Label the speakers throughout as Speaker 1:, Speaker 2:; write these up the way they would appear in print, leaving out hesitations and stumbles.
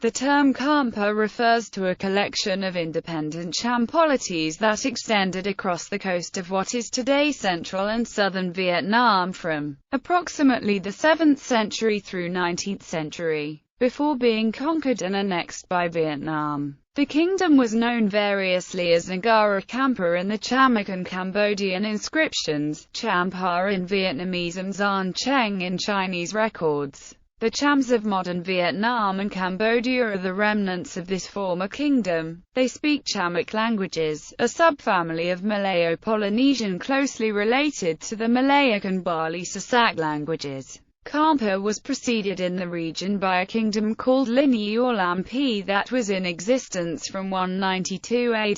Speaker 1: The term Champa refers to a collection of independent Cham polities that extended across the coast of what is today central and southern Vietnam from approximately the 7th century through 19th century, before being conquered and annexed by Vietnam. The kingdom was known variously as Negara Champa in the Chamic and Cambodian inscriptions, Champa in Vietnamese and Xuan Cheng in Chinese records. The Chams of modern Vietnam and Cambodia are the remnants of this former kingdom. They speak Chamic languages, a subfamily of Malayo-Polynesian closely related to the Malayic and Bali Sasak languages. Champa was preceded in the region by a kingdom called Linyi or Lampi that was in existence from 192 AD.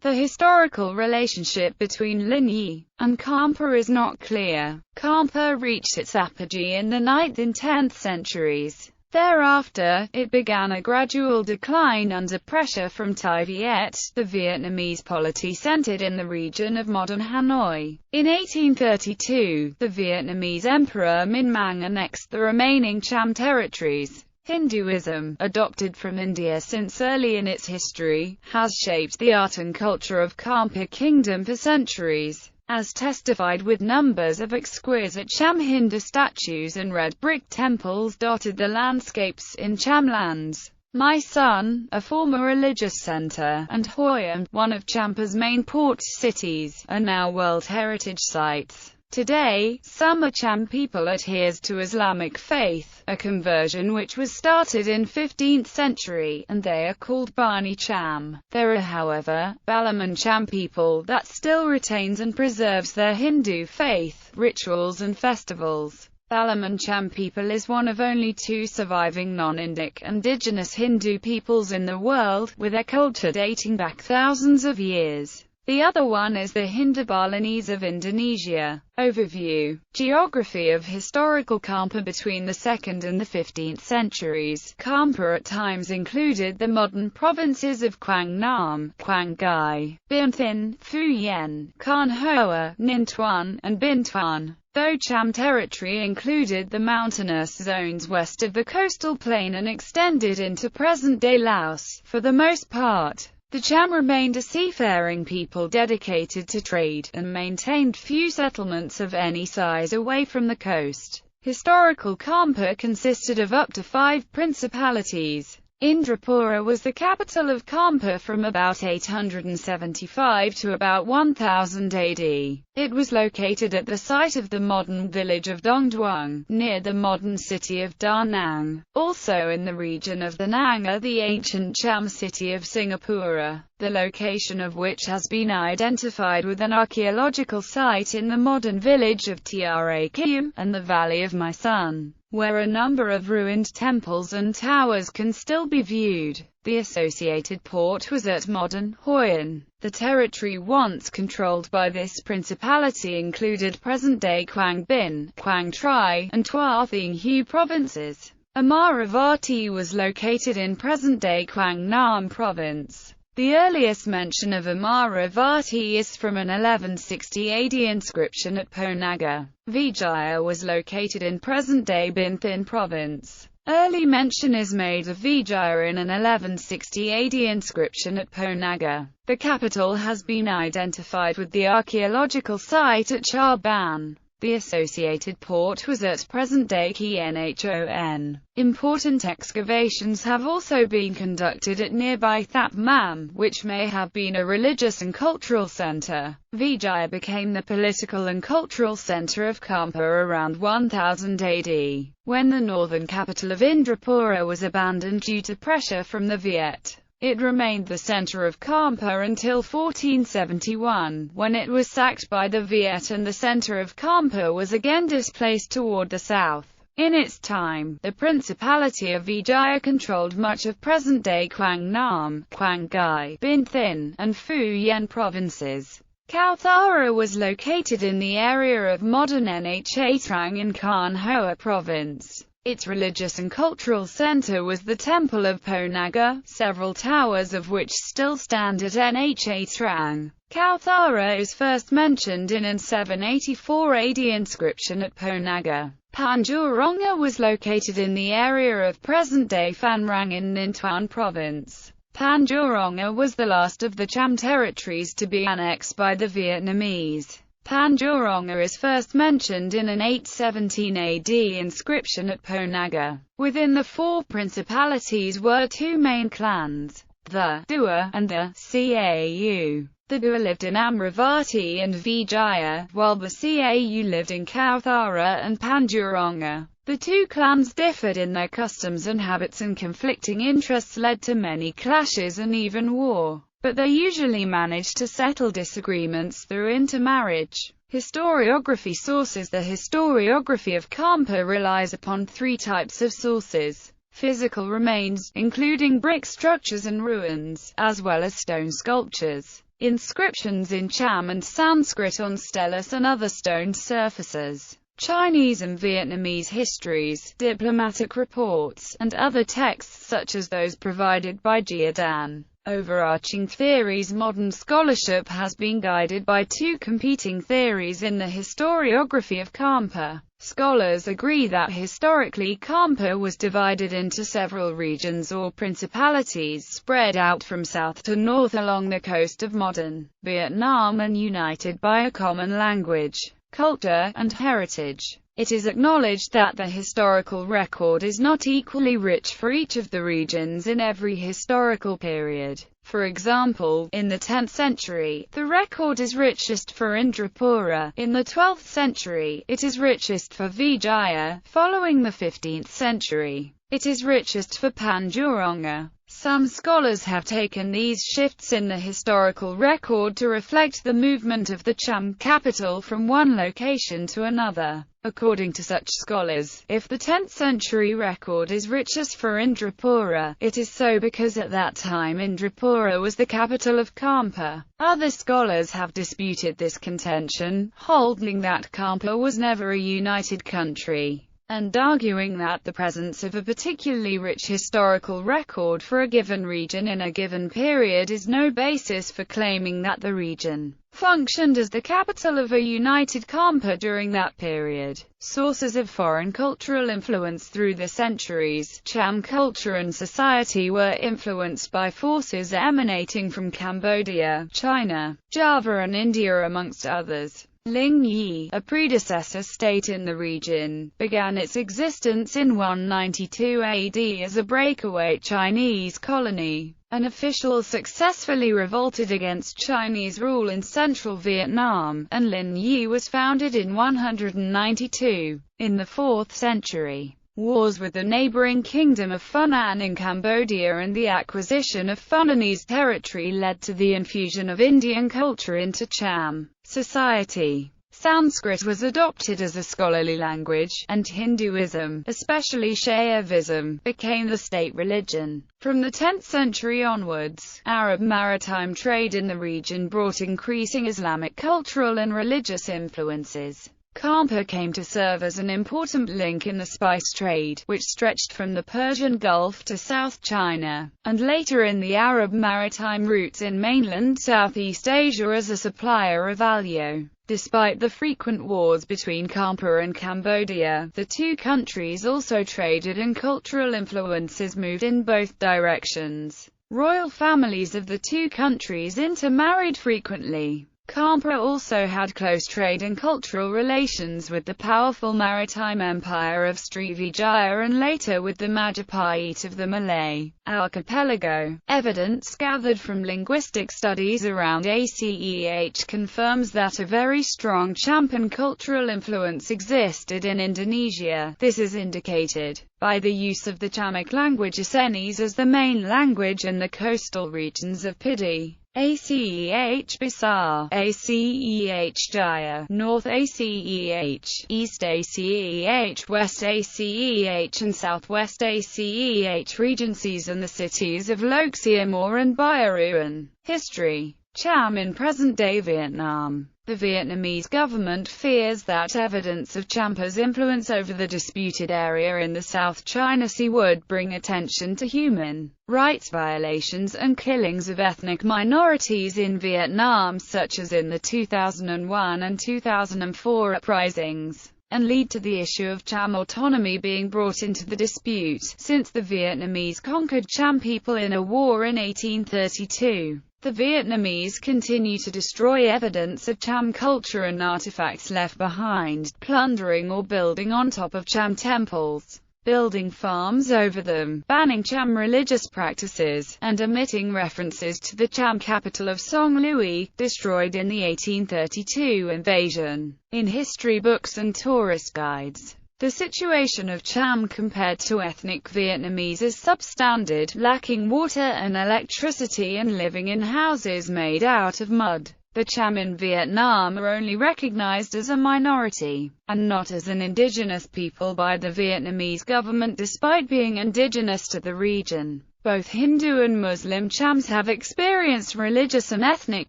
Speaker 1: The historical relationship between Linyi and Champa is not clear. Champa reached its apogee in the 9th and 10th centuries. Thereafter, it began a gradual decline under pressure from Thai Viet, the Vietnamese polity centered in the region of modern Hanoi. In 1832, the Vietnamese Emperor Minh Mang annexed the remaining Cham territories. Hinduism, adopted from India since early in its history, has shaped the art and culture of Champa Kingdom for centuries, as testified with numbers of exquisite Cham Hindu statues and red brick temples dotted the landscapes in Chamlands. My Son, a former religious center, and Hoi An, one of Champa's main port cities, are now World Heritage Sites. Today, some Cham people adheres to Islamic faith, a conversion which was started in 15th century, and they are called Bani Cham. There are however, Balaman Cham people that still retains and preserves their Hindu faith, rituals and festivals. Balaman Cham people is one of only 2 surviving non-Indic indigenous Hindu peoples in the world, with their culture dating back thousands of years. The other one is the Hindu-Balinese of Indonesia. Overview. Geography of historical Champa between the 2nd and the 15th centuries. Champa at times included the modern provinces of Quang Nam, Quang Ngai, Binh Thinh, Phu Yen, Can Hoa, Ninh Thuan, and Binh Thuan. Though Cham territory included the mountainous zones west of the coastal plain and extended into present-day Laos, for the most part, the Cham remained a seafaring people dedicated to trade, and maintained few settlements of any size away from the coast. Historical Champa consisted of up to 5 principalities. Indrapura was the capital of Champa from about 875 to about 1000 AD. It was located at the site of the modern village of Dong Duong, near the modern city of Da Nang. Also in the region of the Nang are the ancient Cham city of Singapura, the location of which has been identified with an archaeological site in the modern village of Tra Kium, and the Valley of My Son, where a number of ruined temples and towers can still be viewed. The associated port was at modern Hoi An. The territory once controlled by this principality included present-day Quang Binh, Quang Tri, and Trois Thien Hue provinces. Amaravati was located in present-day Quang Nam province. The earliest mention of Amaravati is from an 1160 AD inscription at Po Naga. Vijaya was located in present-day Binh Thinh province. Early mention is made of Vijaya in an 1160 AD inscription at Po Naga. The capital has been identified with the archaeological site at Cha Ban. The associated port was at present-day Kien Hon. Important excavations have also been conducted at nearby Thap Mam, which may have been a religious and cultural center. Vijaya became the political and cultural center of Champa around 1000 AD, when the northern capital of Indrapura was abandoned due to pressure from the Viet. It remained the center of Champa until 1471, when it was sacked by the Viet and the center of Champa was again displaced toward the south. In its time, the Principality of Vijaya controlled much of present-day Quang Nam, Quang Ngai, Binh Thinh, and Phu Yen provinces. Kauthara was located in the area of modern Nha Trang in Can Hoa province. Its religious and cultural center was the Temple of Po Naga, several towers of which still stand at Nha Trang. Kauthara is first mentioned in an 784 AD inscription at Po Naga. Tanjurong was located in the area of present-day Phan Rang in Ninh Thuan province. Tanjurong was the last of the Cham territories to be annexed by the Vietnamese. Tanjurong is first mentioned in an 817 AD inscription at Po Naga. Within the four principalities were two main clans, the Dua and the Cau. The Dua lived in Amravati and Vijaya, while the Cau lived in Kauthara and Panjurong. The two clans differed in their customs and habits, and conflicting interests led to many clashes and even war. But they usually managed to settle disagreements through intermarriage. Historiography sources. The historiography of Champa relies upon three types of sources: physical remains, including brick structures and ruins, as well as stone sculptures, inscriptions in Cham and Sanskrit on steles and other stone surfaces, Chinese and Vietnamese histories, diplomatic reports, and other texts such as those provided by Giordano. Overarching theories. Modern scholarship has been guided by two competing theories in the historiography of Champa. Scholars agree that historically Champa was divided into several regions or principalities spread out from south to north along the coast of modern Vietnam and united by a common language, culture, and heritage. It is acknowledged that the historical record is not equally rich for each of the regions in every historical period. For example, in the 10th century, the record is richest for Indrapura. In the 12th century, it is richest for Vijaya. Following the 15th century, it is richest for Panjurong. Some scholars have taken these shifts in the historical record to reflect the movement of the Cham capital from one location to another. According to such scholars, if the 10th century record is richest for Indrapura, it is so because at that time Indrapura was the capital of Champa. Other scholars have disputed this contention, holding that Champa was never a united country, and arguing that the presence of a particularly rich historical record for a given region in a given period is no basis for claiming that the region functioned as the capital of a united Champa during that period. Sources of foreign cultural influence. Through the centuries, Cham culture and society were influenced by forces emanating from Cambodia, China, Java and India amongst others. Ling Yi, a predecessor state in the region, began its existence in 192 AD as a breakaway Chinese colony. An official successfully revolted against Chinese rule in central Vietnam, and Lin Yi was founded in 192. In the 4th century, wars with the neighboring kingdom of Funan in Cambodia and the acquisition of Funanese territory led to the infusion of Indian culture into Cham society. Sanskrit was adopted as a scholarly language, and Hinduism, especially Shaivism, became the state religion. From the 10th century onwards, Arab maritime trade in the region brought increasing Islamic cultural and religious influences. Champa came to serve as an important link in the spice trade, which stretched from the Persian Gulf to South China, and later in the Arab maritime routes in mainland Southeast Asia as a supplier of aloe. Despite the frequent wars between Champa and Cambodia, the two countries also traded and cultural influences moved in both directions. Royal families of the two countries intermarried frequently. Champa also had close trade and cultural relations with the powerful maritime empire of Srivijaya and later with the Majapahit of the Malay archipelago. Evidence gathered from linguistic studies around ACEH confirms that a very strong Champan cultural influence existed in Indonesia. This is indicated by the use of the Chamic language Acehnese as the main language in the coastal regions of Pidi. ACEH Besar, ACEH Jaya, North ACEH, East ACEH, West ACEH and Southwest ACEH regencies and the cities of Loc Siamore and Biaruan. History. Cham in present-day Vietnam. The Vietnamese government fears that evidence of Champa's influence over the disputed area in the South China Sea would bring attention to human rights violations and killings of ethnic minorities in Vietnam, such as in the 2001 and 2004 uprisings. and lead to the issue of Cham autonomy being brought into the dispute, since the Vietnamese conquered Cham people in a war in 1832. The Vietnamese continue to destroy evidence of Cham culture and artifacts left behind, plundering or building on top of Cham temples, building farms over them, banning Cham religious practices, and omitting references to the Cham capital of Song Louis, destroyed in the 1832 invasion, in history books and tourist guides. The situation of Cham compared to ethnic Vietnamese is substandard, lacking water and electricity and living in houses made out of mud. The Cham in Vietnam are only recognized as a minority, and not as an indigenous people by the Vietnamese government despite being indigenous to the region. Both Hindu and Muslim Chams have experienced religious and ethnic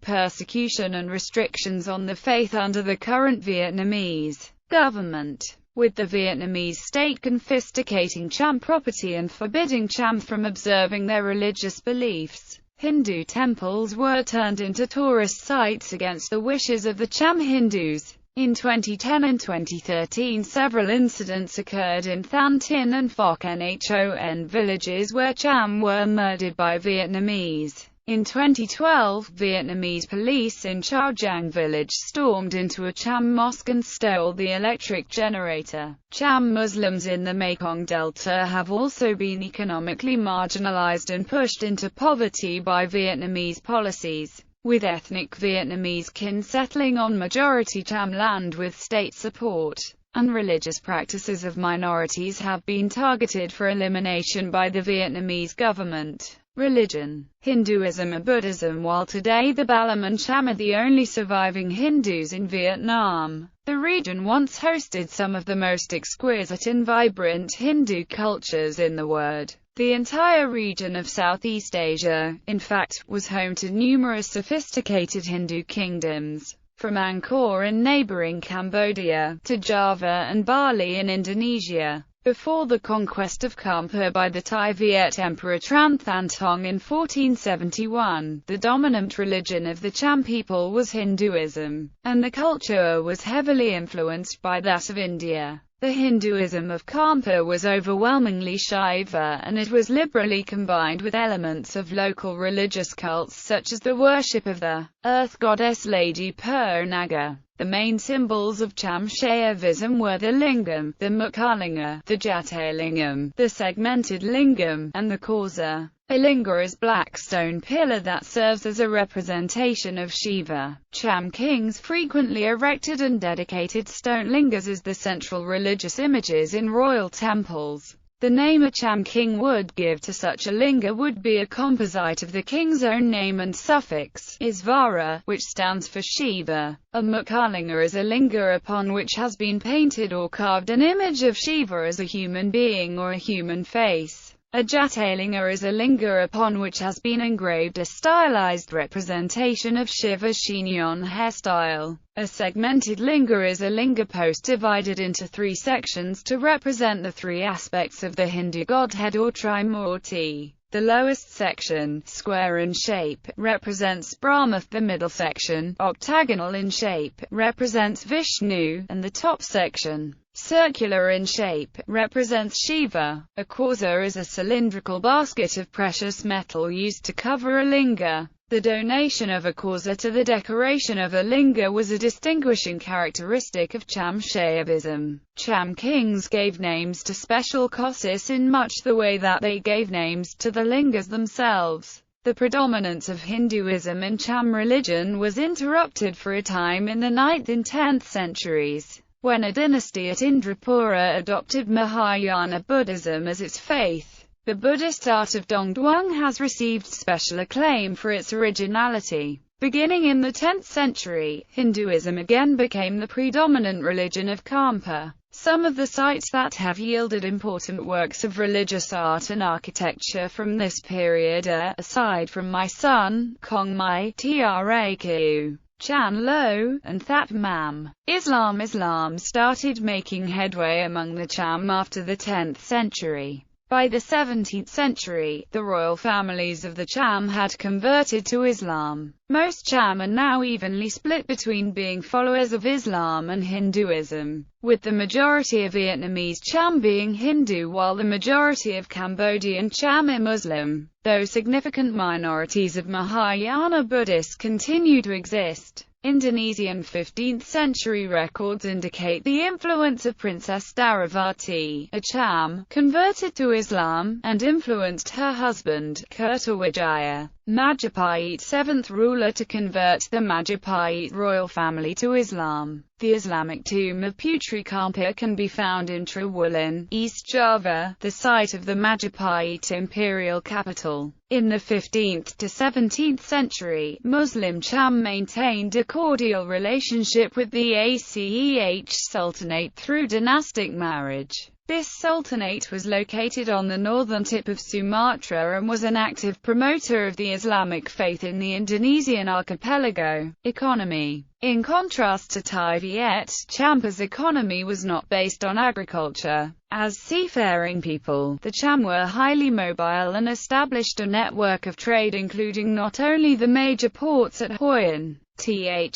Speaker 1: persecution and restrictions on the faith under the current Vietnamese government, with the Vietnamese state confiscating Cham property and forbidding Cham from observing their religious beliefs. Hindu temples were turned into tourist sites against the wishes of the Cham Hindus. In 2010 and 2013 several incidents occurred in Than Tin and Phoc Nhon villages where Cham were murdered by Vietnamese. In 2012, Vietnamese police in Chao Giang village stormed into a Cham mosque and stole the electric generator. Cham Muslims in the Mekong Delta have also been economically marginalized and pushed into poverty by Vietnamese policies, with ethnic Vietnamese kin settling on majority Cham land with state support, and religious practices of minorities have been targeted for elimination by the Vietnamese government. Religion: Hinduism and Buddhism. While today the Balam and Cham are the only surviving Hindus in Vietnam, the region once hosted some of the most exquisite and vibrant Hindu cultures in the world. The entire region of Southeast Asia, in fact, was home to numerous sophisticated Hindu kingdoms, from Angkor in neighboring Cambodia, to Java and Bali in Indonesia. Before the conquest of Champa by the Thai Viet Emperor Tran Than Tong in 1471, the dominant religion of the Cham people was Hinduism, and the culture was heavily influenced by that of India. The Hinduism of Champa was overwhelmingly Shiva, and it was liberally combined with elements of local religious cults such as the worship of the earth goddess Lady Purnaga. The main symbols of Cham Shaivism were the lingam, the mukhalinga, the jatalingam, the segmented lingam, and the kausa. A linga is a black stone pillar that serves as a representation of Shiva. Cham kings frequently erected and dedicated stone lingas as the central religious images in royal temples. The name a Cham king would give to such a linga would be a composite of the king's own name and suffix, Isvara, which stands for Shiva. A mukhalinga is a linga upon which has been painted or carved an image of Shiva as a human being or a human face. A jatalinga is a linga upon which has been engraved a stylized representation of Shiva's chignon hairstyle. A segmented linga is a linga post divided into three sections to represent the three aspects of the Hindu godhead or Trimurti. The lowest section, square in shape, represents Brahma, the middle section, octagonal in shape, represents Vishnu, and the top section, circular in shape, represents Shiva. A kausa is a cylindrical basket of precious metal used to cover a linga. The donation of a kausa to the decoration of a linga was a distinguishing characteristic of Cham Shaivism. Cham kings gave names to special kausas in much the way that they gave names to the lingas themselves. The predominance of Hinduism in Cham religion was interrupted for a time in the 9th and 10th centuries, when a dynasty at Indrapura adopted Mahayana Buddhism as its faith. The Buddhist art of Dongduang has received special acclaim for its originality. Beginning in the 10th century, Hinduism again became the predominant religion of Champa. Some of the sites that have yielded important works of religious art and architecture from this period are, aside from My Son, Kong Mai, Traku, Chan Lo, and That Mam. Islam started making headway among the Cham after the 10th century. By the 17th century, the royal families of the Cham had converted to Islam. Most Cham are now evenly split between being followers of Islam and Hinduism, with the majority of Vietnamese Cham being Hindu while the majority of Cambodian Cham are Muslim, though significant minorities of Mahayana Buddhists continue to exist. Indonesian 15th century records indicate the influence of Princess Darawati, a Cham, converted to Islam, and influenced her husband, Kertawijaya, Majapahit 7th ruler, to convert the Majapahit royal family to Islam. The Islamic tomb of Putri Champa can be found in Trowulan, East Java, the site of the Majapahit imperial capital. In the 15th to 17th century, Muslim Cham maintained a cordial relationship with the Aceh Sultanate through dynastic marriage. This sultanate was located on the northern tip of Sumatra and was an active promoter of the Islamic faith in the Indonesian archipelago. Economy. In contrast to Thai Viet, Champa's economy was not based on agriculture. As seafaring people, the Cham were highly mobile and established a network of trade including not only the major ports at Hoi An, Thi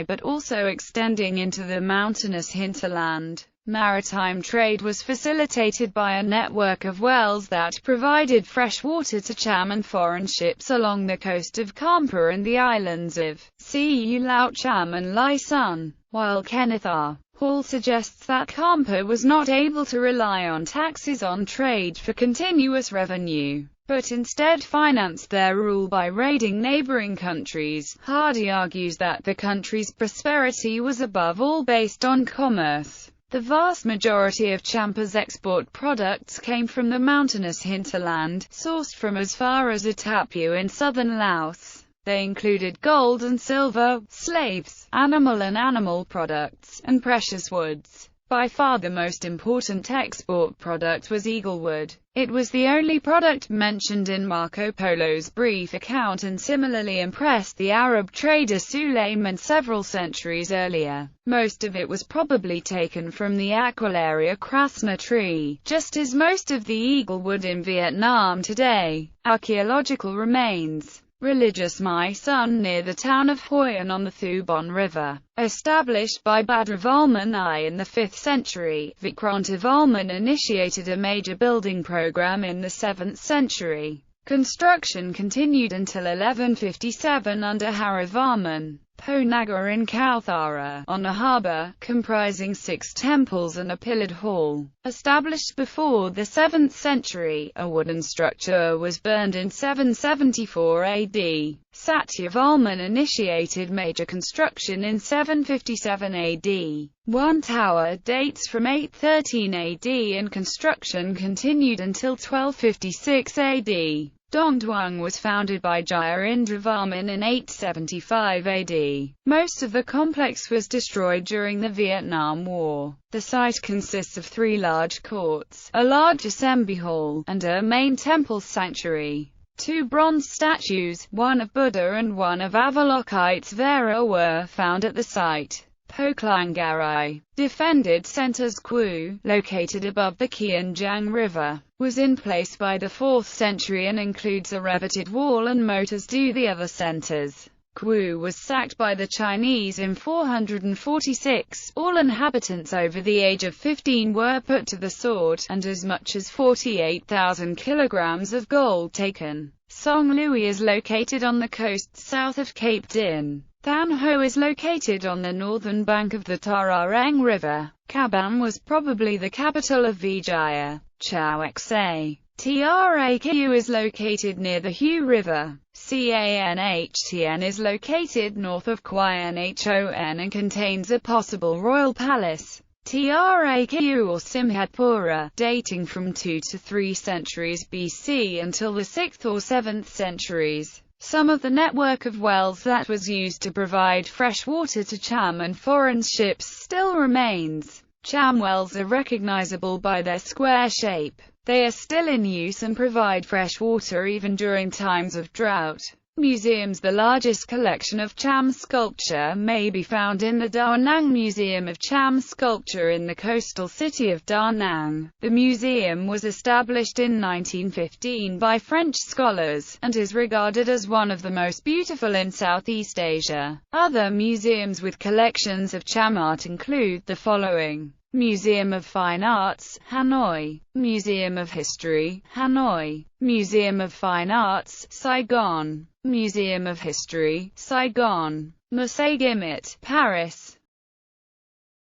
Speaker 1: but also extending into the mountainous hinterland. Maritime trade was facilitated by a network of wells that provided fresh water to Cham and foreign ships along the coast of Champa and the islands of Siu Laut Cham and Lai Sun. While Kenneth R. Hall suggests that Champa was not able to rely on taxes on trade for continuous revenue, but instead financed their rule by raiding neighboring countries, Hardy argues that the country's prosperity was above all based on commerce. The vast majority of Champa's export products came from the mountainous hinterland, sourced from as far as Atapu in southern Laos. They included gold and silver, slaves, animal products, and precious woods. By far the most important export product was eaglewood. It was the only product mentioned in Marco Polo's brief account and similarly impressed the Arab trader Suleiman several centuries earlier. Most of it was probably taken from the Aquilaria crasna tree, just as most of the eaglewood in Vietnam today. Archaeological remains. Religious Mai Sun near the town of Hoi An on the Thu Bon River. Established by Badravalman I in the 5th century, Vikrantavaman initiated a major building program in the 7th century. Construction continued until 1157 under Harivarman. Ponagar in Kauthara, on a harbour, comprising 6 temples and a pillared hall. Established before the 7th century, a wooden structure was burned in 774 AD. Satyavarman initiated major construction in 757 AD. One tower dates from 813 AD and construction continued until 1256 AD. Dongduang was founded by Jayaindravarman in 875 AD. Most of the complex was destroyed during the Vietnam War. The site consists of 3 large courts, a large assembly hall, and a main temple sanctuary. 2 bronze statues, one of Buddha and one of Avalokitesvara, were found at the site. Poklanggarai, defended centers Kwu, located above the Kianjiang River, was in place by the 4th century and includes a revetted wall and moat as do the other centers. Kwu was sacked by the Chinese in 446. All inhabitants over the age of 15 were put to the sword, and as much as 48,000 kilograms of gold taken. Song Lui is located on the coast south of Cape Din. Than Ho is located on the northern bank of the Tarareng River. Caban was probably the capital of Vijaya. Chao Xa. Traqu is located near the Hu River. Canhtn is located north of Quanhon and contains a possible royal palace. Traqu or Simhadpura, dating from 2 to 3 centuries BC until the 6th or 7th centuries. Some of the network of wells that was used to provide fresh water to Cham and foreign ships still remains. Cham wells are recognizable by their square shape. They are still in use and provide fresh water even during times of drought. Museums. The largest collection of Cham sculpture may be found in the Da Nang Museum of Cham Sculpture in the coastal city of Da Nang. The museum was established in 1915 by French scholars, and is regarded as one of the most beautiful in Southeast Asia. Other museums with collections of Cham art include the following: Museum of Fine Arts, Hanoi; Museum of History, Hanoi; Museum of Fine Arts, Saigon; Museum of History, Saigon; Musée Guimet, Paris.